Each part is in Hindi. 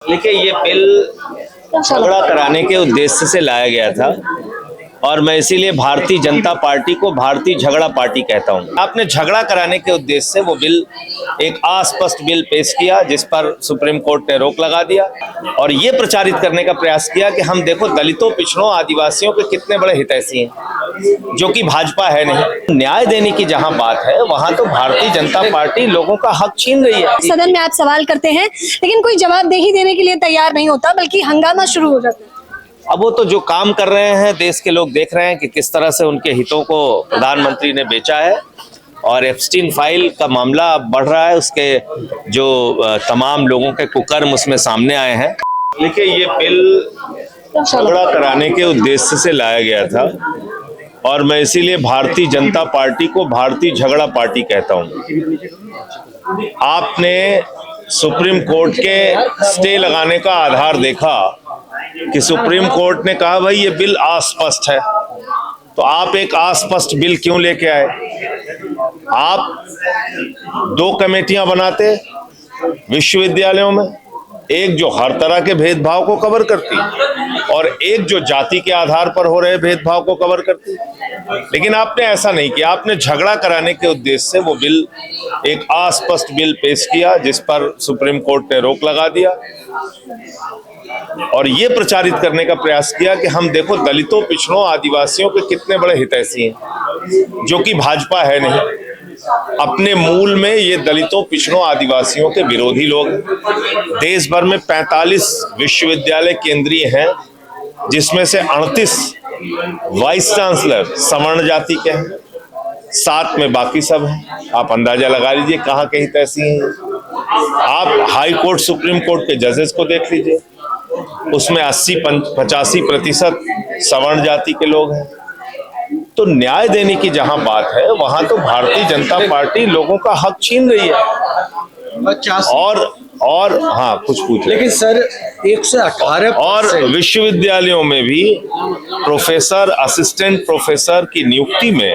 देखिए, ये बिल झगड़ा कराने के उद्देश्य से लाया गया था और मैं इसीलिए भारतीय जनता पार्टी को भारतीय झगड़ा पार्टी कहता हूं। आपने झगड़ा कराने के उद्देश्य से वो बिल एक अस्पष्ट बिल पेश किया जिस पर सुप्रीम कोर्ट ने रोक लगा दिया और ये प्रचारित करने का प्रयास किया कि हम देखो दलितों, पिछड़ों, आदिवासियों के कितने बड़े हितैषी हैं, जो कि भाजपा है नहीं। न्याय देने की जहां बात है वहां तो भारतीय जनता पार्टी लोगों का हक छीन रही है। सदन में आप सवाल करते हैं लेकिन कोई जवाबदेही देने के लिए तैयार नहीं होता, बल्कि हंगामा शुरू हो जाता है। अब वो तो जो काम कर रहे हैं देश के लोग देख रहे हैं कि किस तरह से उनके हितों को प्रधानमंत्री ने बेचा है और एप्स्टीन फाइल का मामला बढ़ रहा है, उसके जो तमाम लोगों के कुकर्म उसमें सामने आए हैं। देखिए, ये बिल झगड़ा कराने के उद्देश्य से लाया गया था और मैं इसीलिए भारतीय जनता पार्टी को भारतीय झगड़ा पार्टी कहता हूं। आपने सुप्रीम कोर्ट के स्टे लगाने का आधार देखा कि सुप्रीम कोर्ट ने कहा भाई ये बिल अस्पष्ट है, तो आप एक अस्पष्ट बिल क्यों लेके आए? आप दो कमेटियां बनाते विश्वविद्यालयों में, एक जो हर तरह के भेदभाव को कवर करती और एक जो जाति के आधार पर हो रहे भेदभाव को कवर करती। लेकिन आपने ऐसा नहीं किया, आपने झगड़ा कराने के उद्देश्य से वो बिल एक अस्पष्ट बिल पेश किया जिस पर सुप्रीम कोर्ट ने रोक लगा दिया और ये प्रचारित करने का प्रयास किया कि हम देखो दलितों, पिछड़ों, आदिवासियों के कितने बड़े हितैषी हैं, जो कि भाजपा है नहीं। अपने मूल में ये दलितों, पिछड़ों, आदिवासियों के विरोधी लोग हैं। देश भर में 45 विश्वविद्यालय केंद्रीय हैं, जिसमें से 38 वाइस चांसलर सवर्ण जाति के हैं, 7 में बाकी सब हैं। आप अंदाजा लगा लीजिए कहाँ के हितैषी हैं। आप हाई कोर्ट, सुप्रीम कोर्ट के जजेस को देख लीजिए, उसमें 80-85% सवर्ण जाति के लोग हैं। तो न्याय देने की जहां बात है वहां तो भारतीय जनता पार्टी लोगों का हक छीन रही है। और हाँ, कुछ पूछ, लेकिन सर 118 और विश्वविद्यालयों में भी प्रोफेसर, असिस्टेंट प्रोफेसर की नियुक्ति में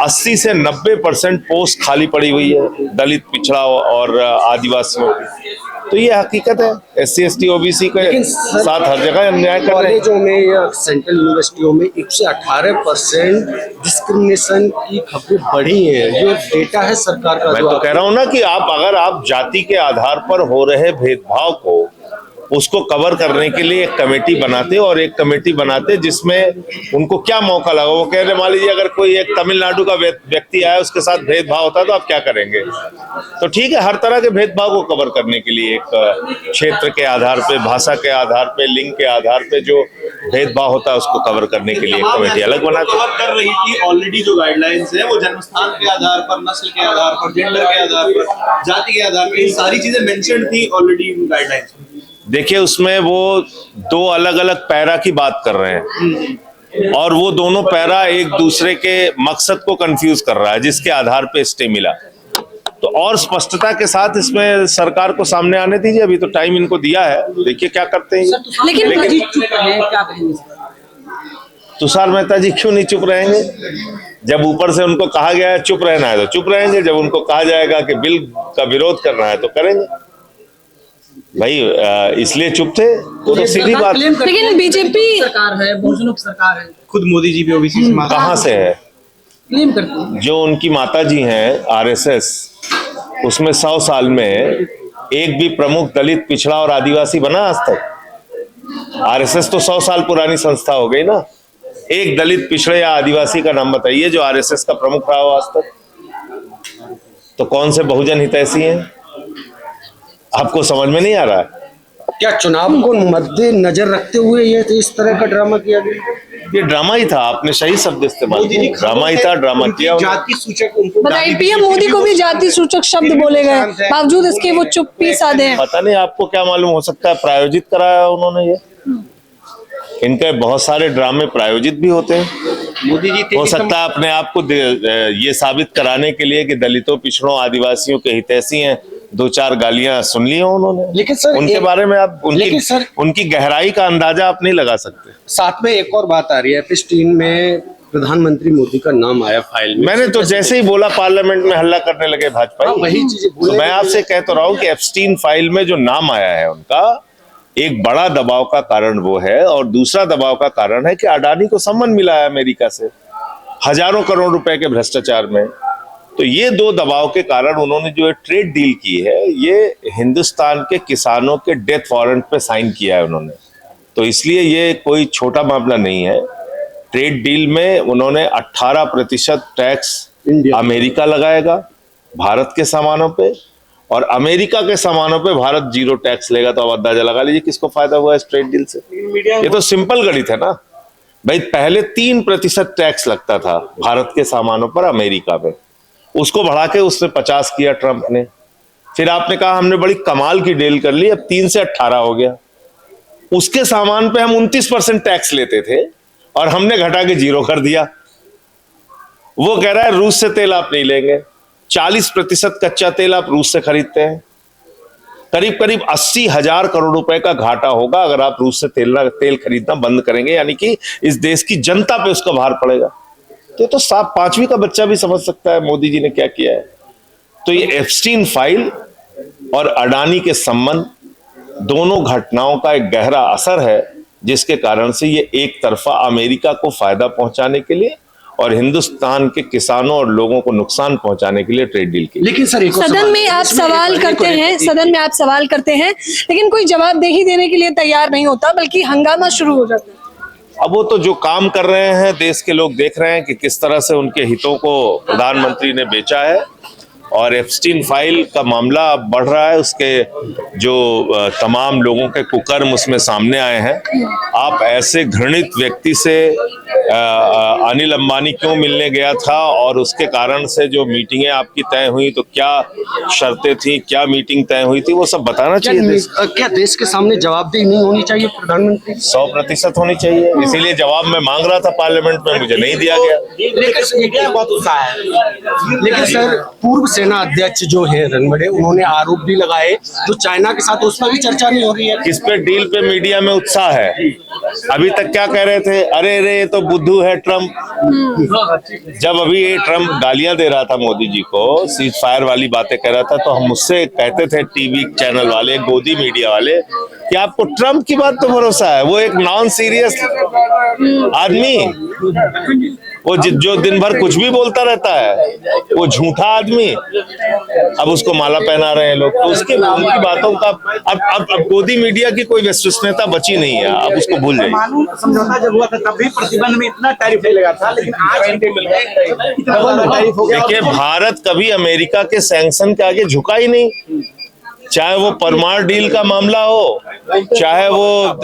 80 से 90% पोस्ट खाली पड़ी हुई है दलित, पिछड़ा और आदिवासियों की। तो ये हकीकत है, SC, ST, OBC के साथ हर जगह अन्याय कर रहे हैं। कॉलेजों में या सेंट्रल यूनिवर्सिटियों में 118% डिस्क्रिमिनेशन की खबरें बढ़ी हैं, जो डेटा है सरकार का। मैं तो कह रहा हूं ना कि अगर आप जाति के आधार पर हो रहे भेदभाव को उसको कवर करने के लिए एक कमेटी बनाते और एक कमेटी बनाते जिसमें उनको क्या मौका लगा। वो कह रहे मान लीजिए अगर कोई एक तमिलनाडु का व्यक्ति आया, उसके साथ भेदभाव होता है तो आप क्या करेंगे? तो ठीक है, हर तरह के भेदभाव को कवर करने के लिए एक क्षेत्र के आधार पे, भाषा के आधार पे, लिंग के आधार पे जो भेदभाव होता है उसको कवर करने के लिए एक कमेटी अलग बनाते कर रही थी। ऑलरेडी जो गाइडलाइंस है वो जन्मस्थान के आधार पर, नस्ल के आधार पर, जेंडर के आधार पर, जाति के आधार पर, ये सारी चीजें मेंशन थी ऑलरेडी इन गाइडलाइंस में। देखिए, उसमें वो दो अलग अलग पैरा की बात कर रहे हैं और वो दोनों पैरा एक दूसरे के मकसद को कंफ्यूज कर रहा है, जिसके आधार पे स्टे मिला। तो और स्पष्टता के साथ इसमें सरकार को सामने आने दीजिए, अभी तो टाइम इनको दिया है, देखिए क्या करते हैं। लेकिन तुषार मेहता जी क्यों नहीं चुप रहेंगे? जब ऊपर से उनको कहा गया है चुप रहना है तो चुप रहेंगे, जब उनको कहा जाएगा कि बिल का विरोध करना है तो करेंगे। भाई इसलिए चुप थे, वो तो सीधी बात। लेकिन बीजेपी सरकार है, बहुजनों की सरकार है, खुद मोदी जी भी ओबीसी से कहाँ से है? क्लेम करते हैं। जो उनकी माता जी हैं RSS, उसमें 100 साल में एक भी प्रमुख दलित, पिछड़ा और आदिवासी बना आज तक? RSS तो 100 साल पुरानी संस्था हो गई ना। एक दलित, पिछड़े या आदिवासी का नाम बताइए जो RSS का प्रमुख रहा हो आज तक। तो कौन से बहुजन हितैषी हैं? आपको समझ में नहीं आ रहा है? क्या चुनाव को मद्देनजर रखते हुए ये इस तरह का ड्रामा किया गया? ये ड्रामा ही था, आपने सही शब्द इस्तेमाल किया, ड्रामा ही था, ड्रामा किया। जाति सूचक उनको बताइए, PM मोदी को भी जाति सूचक शब्द बोले गए, बावजूद इसके वो चुप्पी साधे हैं। पता नहीं आपको क्या मालूम, हो सकता है प्रायोजित कराया उन्होंने। ये इनके बहुत सारे ड्रामे प्रायोजित भी होते हैं। मोदी जी हो सकता है अपने आप को ये साबित कराने के लिए कि दलितों, पिछड़ों, आदिवासियों के हितैषी हैं, 2-4 गालियां सुन ली हो उन्होंने। लेकिन सर उनके बारे में आप उनकी गहराई का अंदाजा आप नहीं लगा सकते। साथ में एक और बात आ रही है, एप्स्टीन में प्रधानमंत्री मोदी का नाम आया फाइल में। मैंने तो जैसे ही बोला पार्लियामेंट में हल्ला करने लगे भाजपा। वही चीजें तो मैं आपसे कह तो रहा हूं कि एप्स्टीन फाइल में जो नाम आया है उनका, एक बड़ा दबाव का कारण वो है, और दूसरा दबाव का कारण है कि अडानी को सम्मन मिला है अमेरिका से हजारों करोड़ रुपए के भ्रष्टाचार में। तो ये दो दबाव के कारण उन्होंने जो ट्रेड डील की है, ये हिंदुस्तान के किसानों के डेथ वारंट पे साइन किया है उन्होंने। तो इसलिए ये कोई छोटा मामला नहीं है। ट्रेड डील में उन्होंने 18% टैक्स अमेरिका लगाएगा भारत के सामानों पे, और अमेरिका के सामानों पे भारत 0 टैक्स लेगा। तो अब अंदाजा लगा लीजिए किसको फायदा हुआ इस ट्रेड डील से। ये तो सिंपल गणित है ना भाई। पहले 3% टैक्स लगता था भारत के सामानों पर अमेरिका में, उसको बढ़ा के उसने 50 किया ट्रंप ने। फिर आपने कहा हमने बड़ी कमाल की डील कर ली, अब 3 से 18 हो गया। उसके सामान पे हम 29% टैक्स लेते थे और हमने घटा के 0 कर दिया। वो कह रहा है रूस से तेल आप नहीं लेंगे। 40% कच्चा तेल आप रूस से खरीदते हैं। करीब करीब 80,000 करोड़ रुपए का घाटा होगा अगर आप रूस से तेल खरीदना बंद करेंगे, यानी कि इस देश की जनता पे उसका भार पड़ेगा। तो साफ 5वीं का बच्चा भी समझ सकता है मोदी जी ने क्या किया है। तो ये एप्स्टीन फाइल और अडानी के संबंध, दोनों घटनाओं का एक गहरा असर है, जिसके कारण से ये एक तरफा अमेरिका को फायदा पहुंचाने के लिए और हिंदुस्तान के किसानों और लोगों को नुकसान पहुंचाने के लिए ट्रेड डील की। लेकिन सर सदन में आप सवाल करते हैं लेकिन कोई जवाबदेही देने के लिए तैयार नहीं होता, बल्कि हंगामा शुरू हो जाता है। अब वो तो जो काम कर रहे हैं देश के लोग देख रहे हैं कि किस तरह से उनके हितों को प्रधानमंत्री ने बेचा है, और एप्स्टीन फाइल का मामला बढ़ रहा है। उसके जो तमाम लोगों के कुकर्म उसमें सामने आए हैं। आप ऐसे घृणित व्यक्ति से अनिल अंबानी क्यों मिलने गया था, और उसके कारण से जो मीटिंगें आपकी तय हुई, तो क्या शर्तें थी, क्या मीटिंग तय हुई थी, वो सब बताना चाहिए। क्या देश के सामने जवाबदेही नहीं होनी चाहिए प्रधानमंत्री? 100% होनी चाहिए। इसीलिए जवाब मैं मांग रहा था पार्लियामेंट में, मुझे नहीं दिया गया। लेकिन सर पूर्व सेना अध्यक्ष जो है रणबड़े, उन्होंने आरोप भी लगाए जो चाइना के साथ, उस पर भी चर्चा नहीं हो रही है। किस पे डील पे मीडिया में उत्साह है? अभी तक क्या कह रहे थे, अरे ये तो बुद्धू है ट्रम्प। जब अभी ये ट्रम्प गालियां दे रहा था मोदी जी को, सीज फायर वाली बातें कह रहा था, तो हम मुझसे कहते थे टीवी चैनल वाले, गोदी मीडिया वाले, कि आपको ट्रम्प की बात तो भरोसा है, वो एक नॉन सीरियस आदमी, वो जो दिन भर कुछ भी बोलता रहता है, वो झूठा आदमी। अब उसको माला पहना रहे हैं लोग, तो उनकी बातों का अब गोदी मीडिया की कोई विश्वसनीयता बची नहीं है। अब उसको भूल जाइए। समझौता जब हुआ था तब भी प्रतिबंध में इतना टैरिफ नहीं लगा था, लेकिन आज टैरिफ हो गया। देखिए, भारत कभी अमेरिका के सैंक्शन के आगे झुका ही नहीं, चाहे वो परमाणु डील का मामला हो, चाहे वो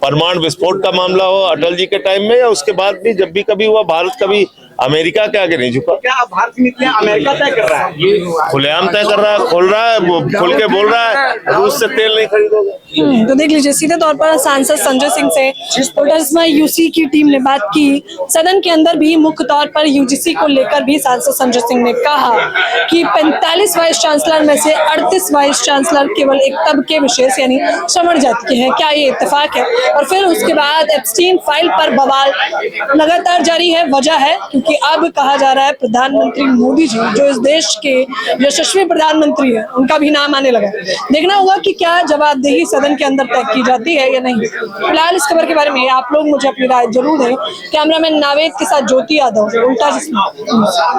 परमाणु विस्फोट का मामला हो अटल जी के टाइम में, या उसके बाद भी जब भी कभी हुआ, भारत कभी अमेरिका के आगे नहीं झुका। क्या भारत की नीतियां अमेरिका तय कर रहा है? खुलेआम तय कर रहा है, खोल रहा है, खुल के बोल रहा है रूस से तेल नहीं खरीदोगे। तो देख लीजिए, सीधे तौर पर सांसद संजय सिंह से वोटर्स में यूसी की टीम ने बात की। सदन के अंदर भी मुख्य तौर पर यूजीसी को लेकर भी सांसद संजय सिंह ने कहा कि 45 वाइस चांसलर में से 38 वाइस चांसलर केवल एक तबके विशेष यानी श्रमण जाति के हैं। क्या ये इत्तेफाक है? और फिर उसके बाद एप्स्टीन फाइल पर बवाल लगातार जारी है। वजह है क्योंकि अब कहा जा रहा है प्रधानमंत्री मोदी जी, जो इस देश के यशस्वी प्रधानमंत्री हैं, उनका भी नाम आने लगा। देखना होगा कि क्या जवाबदेही सदन के अंदर तय की जाती है या नहीं। फिलहाल इस खबर के बारे में आप लोग मुझे अपनी राय जरूर दें। कैमरामैन नावेद के साथ ज्योति यादव, उल्टा चश्मा।